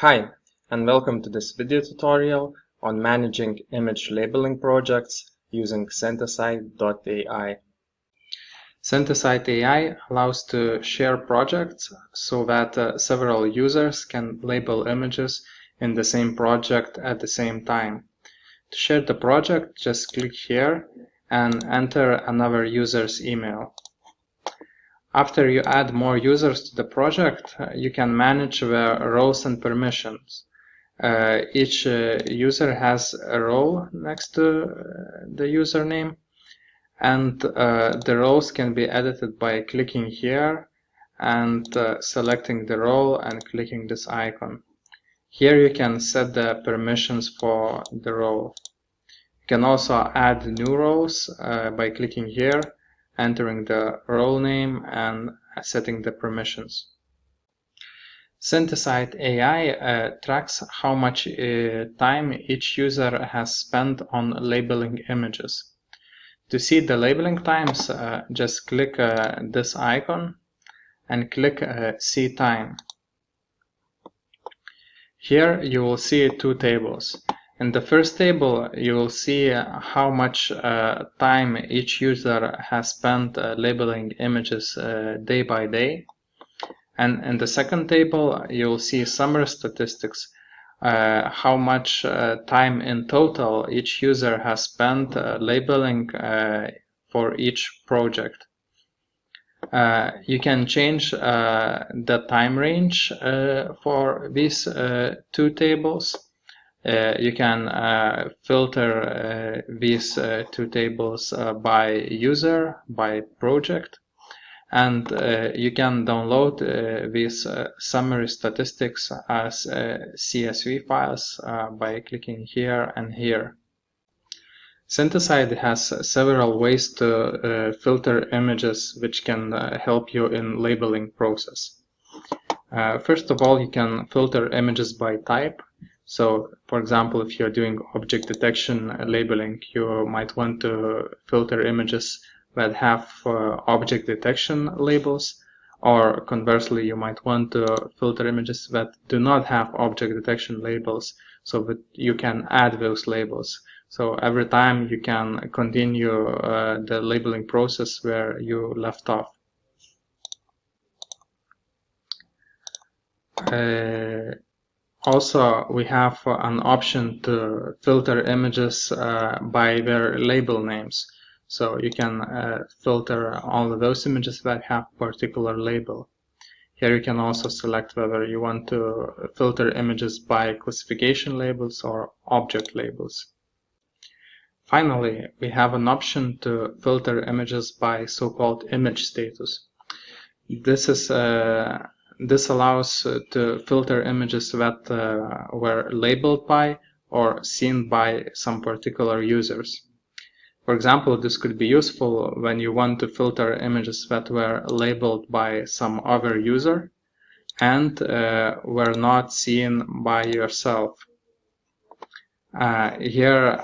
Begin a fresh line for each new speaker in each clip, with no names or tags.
Hi, and welcome to this video tutorial on managing image labeling projects using SentiSight.ai. SentiSight.ai allows to share projects so that several users can label images in the same project at the same time. To share the project, just click here and enter another user's email. After you add more users to the project, you can manage the roles and permissions. Each user has a role next to the username, and the roles can be edited by clicking here and selecting the role and clicking this icon. Here you can set the permissions for the role. You can also add new roles by clicking here, entering the role name and setting the permissions. SentiSight.ai tracks how much time each user has spent on labeling images. To see the labeling times, just click this icon and click See Time. Here you will see two tables. In the first table, you will see how much time each user has spent labeling images day by day. And in the second table, you'll see summary statistics, how much time in total each user has spent labeling for each project. You can change the time range for these two tables. You can filter these two tables by user, by project. And you can download these summary statistics as CSV files by clicking here and here. SentiSight has several ways to filter images which can help you in labeling process. First of all, you can filter images by type. So, for example, if you're doing object detection labeling, you might want to filter images that have object detection labels, or conversely, you might want to filter images that do not have object detection labels so that you can add those labels. So every time you can continue the labeling process where you left off. Also, we have an option to filter images by their label names. So you can filter all of those images that have particular label. Here you can also select whether you want to filter images by classification labels or object labels. Finally, we have an option to filter images by so-called image status. This allows to filter images that were labeled by or seen by some particular users. For example, this could be useful when you want to filter images that were labeled by some other user and were not seen by yourself. Here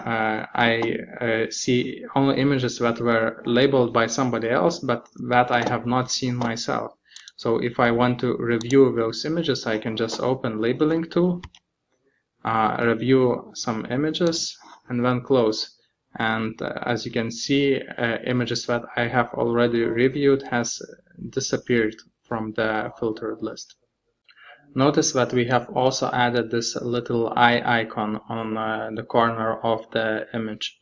I see only images that were labeled by somebody else, but that I have not seen myself. So if I want to review those images, I can just open Labeling tool, review some images, and then close. And as you can see, images that I have already reviewed has disappeared from the filtered list. Notice that we have also added this little eye icon on the corner of the image.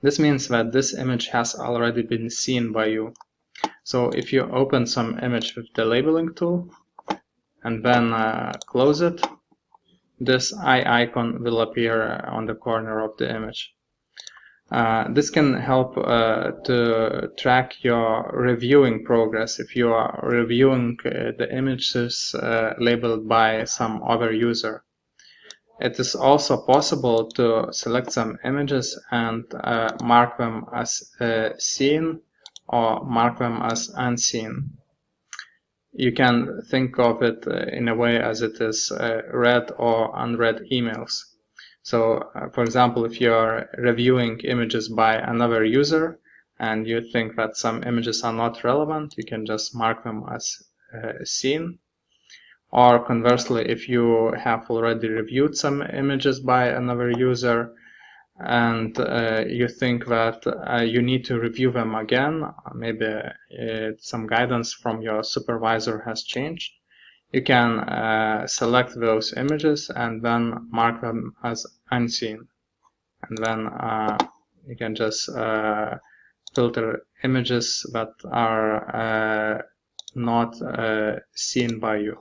This means that this image has already been seen by you. So if you open some image with the labeling tool and then close it, this eye icon will appear on the corner of the image. This can help to track your reviewing progress if you are reviewing the images labeled by some other user. It is also possible to select some images and mark them as seen or mark them as unseen. You can think of it in a way as it is read or unread emails. So, for example, if you are reviewing images by another user and you think that some images are not relevant, you can just mark them as seen. Or conversely, if you have already reviewed some images by another user and you think that you need to review them again, maybe some guidance from your supervisor has changed, you can select those images and then mark them as unseen. And then you can just filter images that are not seen by you.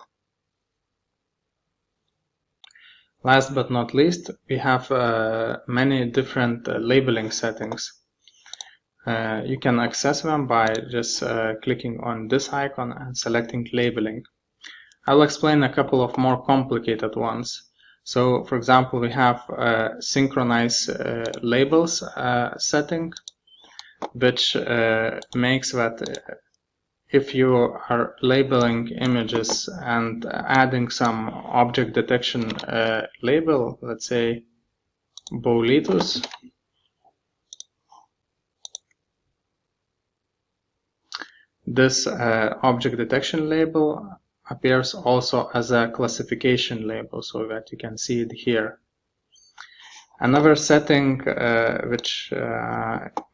Last but not least, we have many different labeling settings. You can access them by just clicking on this icon and selecting labeling. I'll explain a couple of more complicated ones. So, for example, we have synchronize labels setting, which makes that if you are labeling images and adding some object detection label, let's say boletus, this object detection label appears also as a classification label, so that you can see it here. Another setting which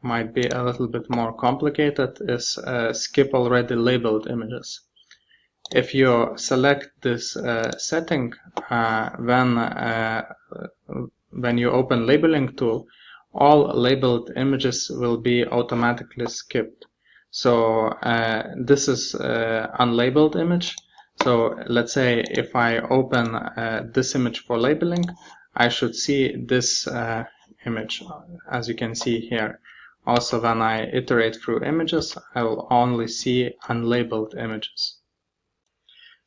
might be a little bit more complicated is skip already labeled images. If you select this setting, when you open labeling tool, all labeled images will be automatically skipped. So this is unlabeled image. So let's say if I open this image for labeling, I should see this image, as you can see here. Also, when I iterate through images, I will only see unlabeled images.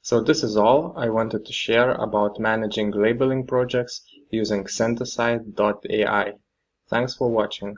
So this is all I wanted to share about managing labeling projects using SentiSight.ai. Thanks for watching.